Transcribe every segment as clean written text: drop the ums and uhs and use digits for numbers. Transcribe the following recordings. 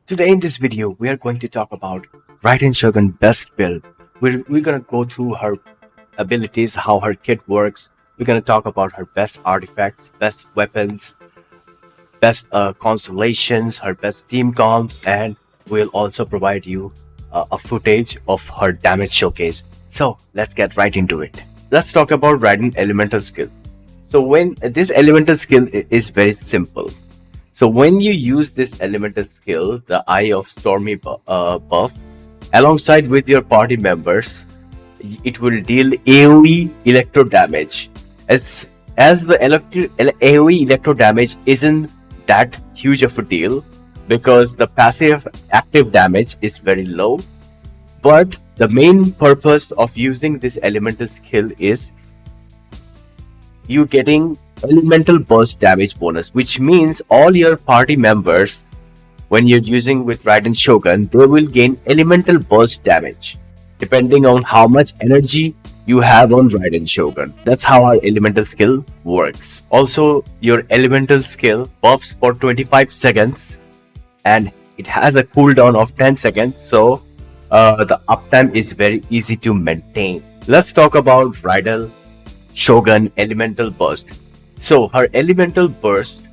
Today in this video, we are going to talk about Raiden Shogun best build. We're gonna go through her abilities, how her kit works. We're gonna talk about her best artifacts, best weapons, best constellations, her best team comps, and we'll also provide you a footage of her damage showcase. So let's get right into it. Let's talk about Raiden elemental skill. So when this elemental skill is very simple. So when you use this elemental skill, the Eye of Stormy buff, alongside with your party members, it will deal AoE electro damage. As the AoE electro damage isn't that huge of a deal because the passive active damage is very low. But the main purpose of using this elemental skill is you getting elemental burst damage bonus, which means all your party members, when you're using with Raiden Shogun, they will gain elemental burst damage depending on how much energy you have on Raiden Shogun. That's how our elemental skill works. Also, your elemental skill buffs for 25 seconds and it has a cooldown of 10 seconds, so the uptime is very easy to maintain. Let's talk about Raiden Shogun elemental burst. So her elemental burst,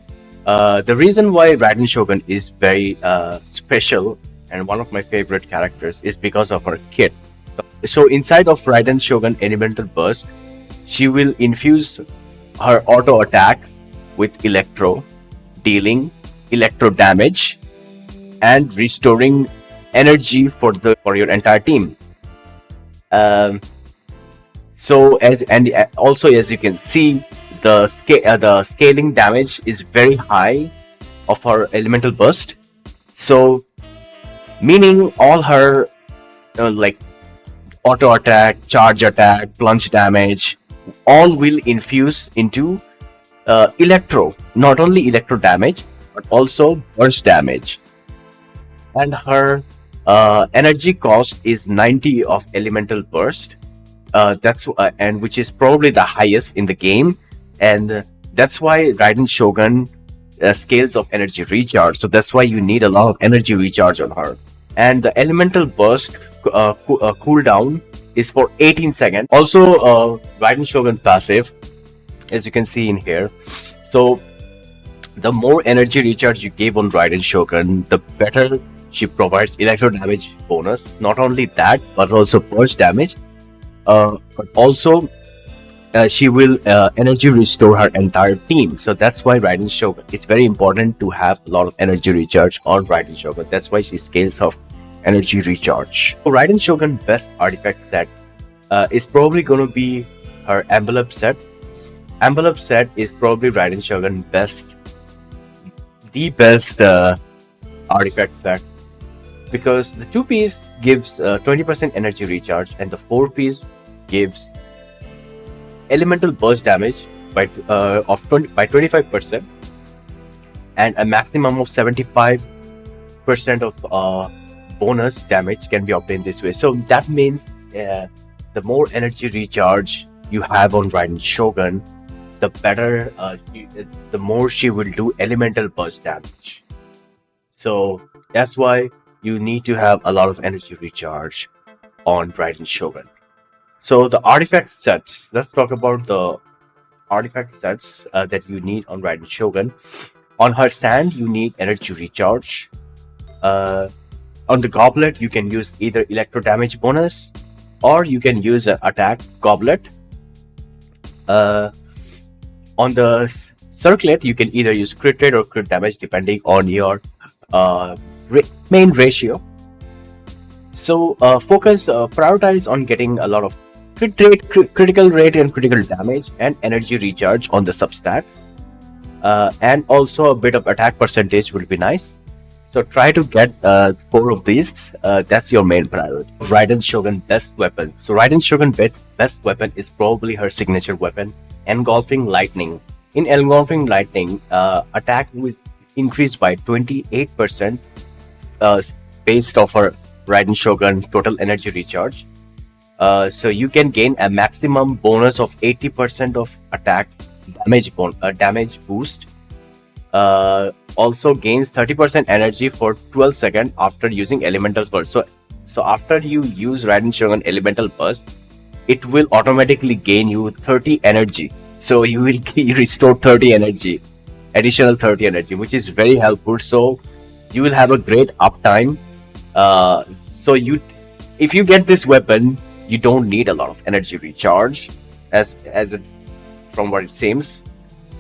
the reason why Raiden Shogun is very special and one of my favorite characters is because of her kit. So inside of Raiden Shogun elemental burst, she will infuse her auto attacks with electro, dealing electro damage and restoring energy for your entire team. Also as you can see, the scaling damage is very high of her elemental burst. So meaning all her like auto attack, charge attack, plunge damage, all will infuse into electro. Not only electro damage, but also burst damage. And her energy cost is 90 of elemental burst. And which is probably the highest in the game. And that's why Raiden Shogun scales of energy recharge. So that's why you need a lot of energy recharge on her. And the elemental burst cooldown is for 18 seconds. Also, Raiden Shogun passive, as you can see in here. So the more energy recharge you give on Raiden Shogun, the better she provides electro damage bonus. Not only that, but also burst damage. But also she will energy restore her entire team. So that's why Raiden Shogun, it's very important to have a lot of energy recharge on Raiden Shogun. That's why she scales of energy recharge. So Raiden Shogun best artifact set is probably going to be her envelope set. Envelope set is probably Raiden Shogun the best artifact set, because the 2-piece gives 20% energy recharge and the 4-piece gives elemental burst damage by 25% and a maximum of 75% of bonus damage can be obtained this way. So that means the more energy recharge you have on Raiden Shogun, the better, the more she will do elemental burst damage. So that's why you need to have a lot of energy recharge on Raiden Shogun. So the artifact sets, let's talk about the artifact sets that you need on Raiden Shogun. On her stand, you need energy recharge. On the goblet, you can use either electro damage bonus or you can use an attack goblet. On the circlet, you can either use crit rate or crit damage depending on your main ratio. So prioritize on getting a lot of crit rate, critical rate and critical damage and energy recharge on the substats. And also a bit of attack percentage will be nice. So try to get 4 of these. That's your main priority. Raiden Shogun best weapon. So Raiden Shogun best weapon is probably her signature weapon, Engulfing Lightning. In Engulfing Lightning, attack was increased by 28% based off her Raiden Shogun total energy recharge. So you can gain a maximum bonus of 80% of attack damage boost also gains 30% energy for 12 seconds after using elemental burst. So after you use Raiden Shogun elemental burst, it will automatically gain you 30 energy. So you will restore 30 energy, additional 30 energy, which is very helpful. So you will have a great uptime. So if you get this weapon, you don't need a lot of energy recharge, from what it seems.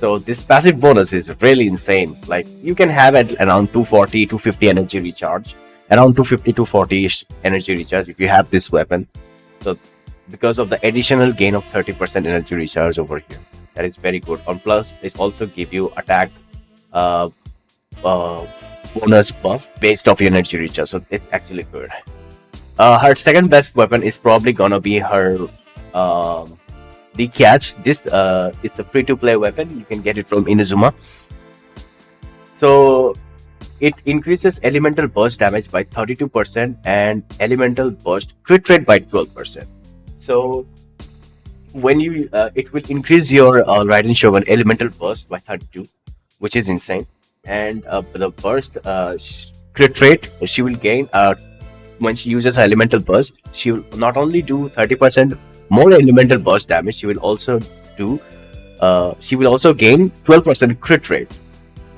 So this passive bonus is really insane. Like you can have it around 240, 250 energy recharge, around 250, 240 energy recharge if you have this weapon. So because of the additional gain of 30% energy recharge over here, that is very good. And plus, it also gives you attack bonus buff based off your energy recharge. So it's actually good. Her second best weapon is probably gonna be her the catch. This it's a free-to-play weapon. You can get it from Inazuma. So it increases elemental burst damage by 32% and elemental burst crit rate by 12%. So when you it will increase your Raiden Shogun elemental burst by 32, which is insane. And the burst crit rate she will gain when she uses her elemental burst, she will not only do 30% more elemental burst damage, she will also gain 12% crit rate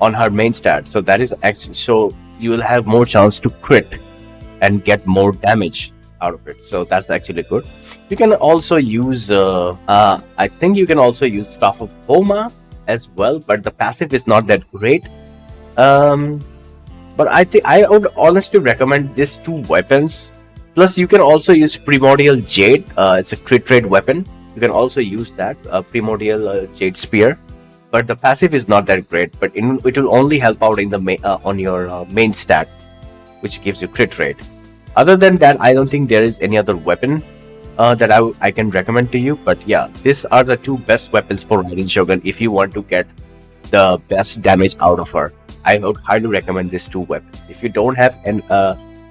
on her main stat. So that is actually, so you will have more chance to crit and get more damage out of it. So that's actually good. You can also use I think you can also use Staff of Homa as well, but the passive is not that great. But I think I would honestly recommend these two weapons. Plus, you can also use Primordial Jade. It's a crit rate weapon. You can also use that Primordial Jade Spear. But the passive is not that great. But it will only help out in the on your main stat, which gives you crit rate. Other than that, I don't think there is any other weapon that I can recommend to you. But yeah, these are the two best weapons for Raiden Shogun if you want to get the best damage out of her. I would highly recommend these two weapons. If you don't have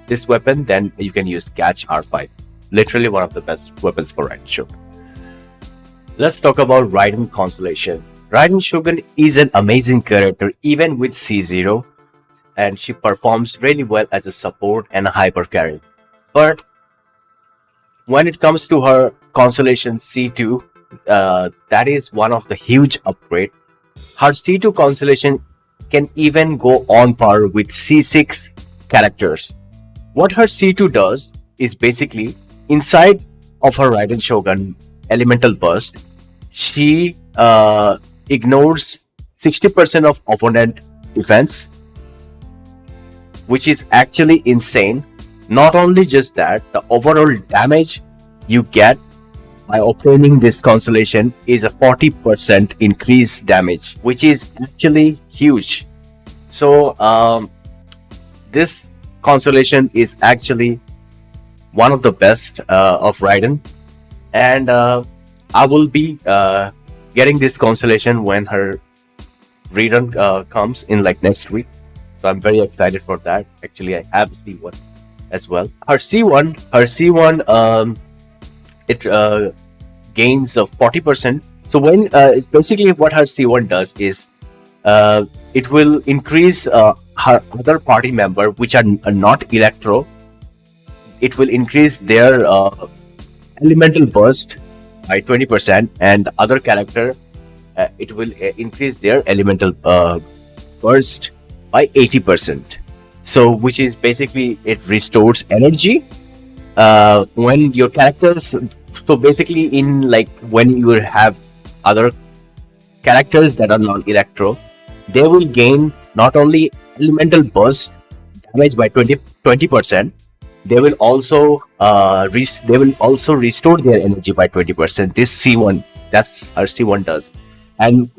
this weapon, then you can use Catch R5. Literally one of the best weapons for Raiden Shogun. Let's talk about Raiden Constellation. Raiden Shogun is an amazing character even with C0, and she performs really well as a support and a hyper carry. But when it comes to her Constellation C2, that is one of the huge upgrade. Her C2 Constellation can even go on par with C6 characters. What her C2 does is basically inside of her Raiden Shogun elemental burst, she ignores 60% of opponent defense, which is actually insane. Not only just that, the overall damage you get by obtaining this Constellation is a 40% increased damage, which is actually huge. So this Constellation is actually one of the best of Raiden, and I will be getting this Constellation when her rerun comes in like next week. So I'm very excited for that. Actually, I have C1 as well. Her C1 it gains of 40%. So when it's basically what her C1 does is it will increase her other party member which are not Electro. It will increase their elemental burst by 20%, and the other character it will increase their elemental burst by 80%. So which is basically it restores energy when your characters. So basically, in like when you have other characters that are non-Electro, they will gain not only elemental burst damage by 20%, they will also restore their energy by 20%. This C1, that's our C1 does. And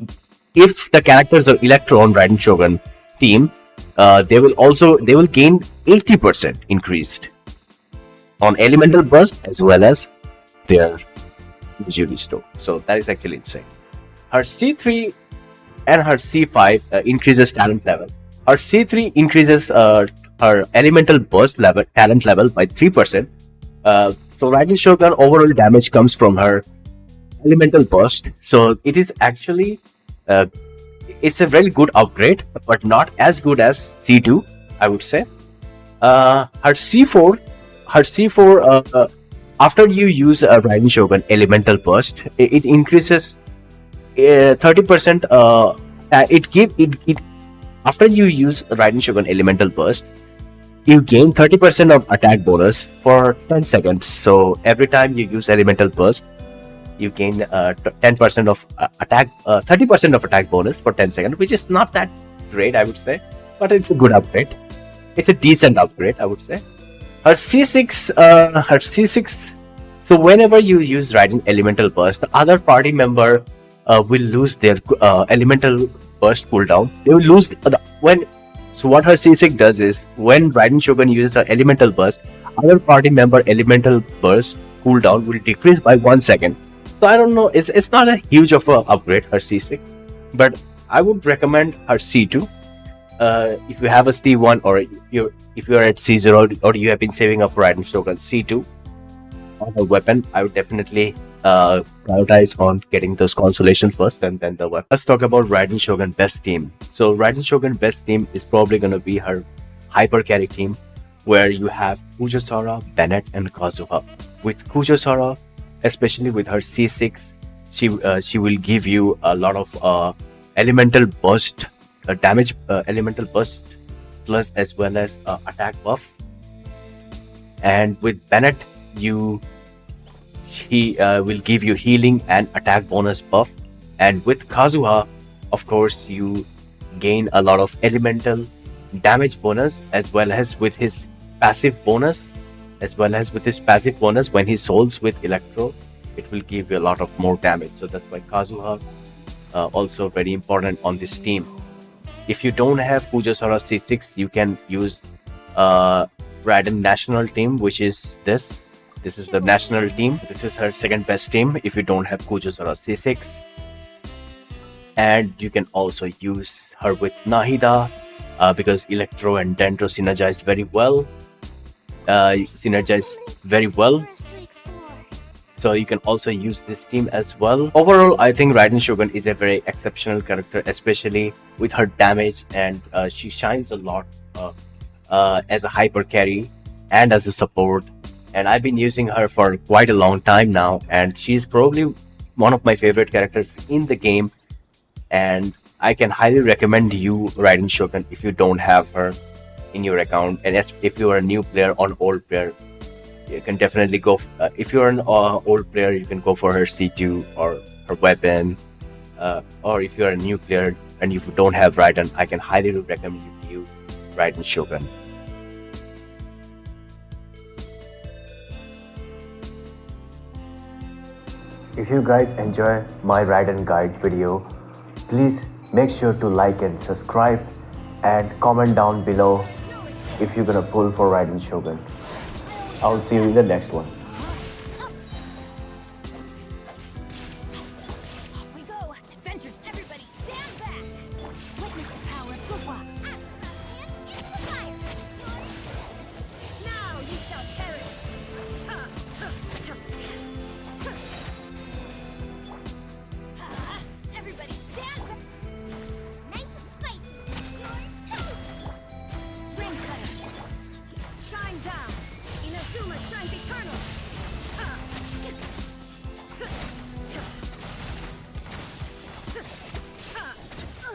if the characters are Electro on Raiden Shogun team, they will gain 80% increased on elemental burst as well as their energy restore. So that is actually insane. Her C3 and her C5 increases talent level. Her C3 increases her elemental burst level, talent level by 3%. So Raiden Shogun overall damage comes from her elemental burst. So it is actually it's a very good upgrade, but not as good as C2, I would say. Her C4, after you use a Raiden Shogun Elemental Burst, it increases 30%. It after you use Raiden Shogun Elemental Burst, you gain 30% of attack bonus for 10 seconds. So every time you use Elemental Burst, you gain 10% of attack, 30% of attack bonus for 10 seconds, which is not that great, I would say, but it's a good upgrade. It's a decent upgrade, I would say. Her C6. So whenever you use Raiden Elemental Burst, the other party member will lose their Elemental Burst cooldown. They will lose when. So what her C6 does is, when Raiden Shogun uses her Elemental Burst, other party member Elemental Burst cooldown will decrease by 1 second. So I don't know. It's not a huge of a upgrade, her C6, but I would recommend her C2. If you have a C1, or if you're at C0, or you have been saving up for Raiden Shogun, C2 on a weapon, I would definitely prioritize on getting those Constellation first and then the weapon. Let's talk about Raiden Shogun best team. So Raiden Shogun best team is probably going to be her hyper carry team, where you have Kujosara, Bennett, and Kazuha. With Kujosara, especially with her C6, she will give you a lot of elemental burst damage, elemental burst plus, as well as attack buff. And with Bennett, he will give you healing and attack bonus buff. And with Kazuha, of course, you gain a lot of elemental damage bonus, as well as with his passive bonus. When he souls with Electro, it will give you a lot of more damage. So that's why Kazuha also very important on this team. If you don't have Kujosara C6, you can use Raiden National Team, which is this. This is the national team. This is her second best team if you don't have Kujosara C6. And you can also use her with Nahida because Electro and Dendro synergize very well. So you can also use this team as well. Overall, I think Raiden Shogun is a very exceptional character, especially with her damage, and she shines a lot as a hyper carry and as a support. And I've been using her for quite a long time now, and she's probably one of my favorite characters in the game. And I can highly recommend you Raiden Shogun if you don't have her in your account. And if you are a new player or an old player, you can definitely go. If you're an old player, you can go for her C2 or her weapon. Or if you're a new player and if you don't have Raiden, I can highly recommend you Raiden Shogun. If you guys enjoy my Raiden guide video, please make sure to like and subscribe, and comment down below if you're gonna pull for Raiden Shogun. I'll see you in the next one.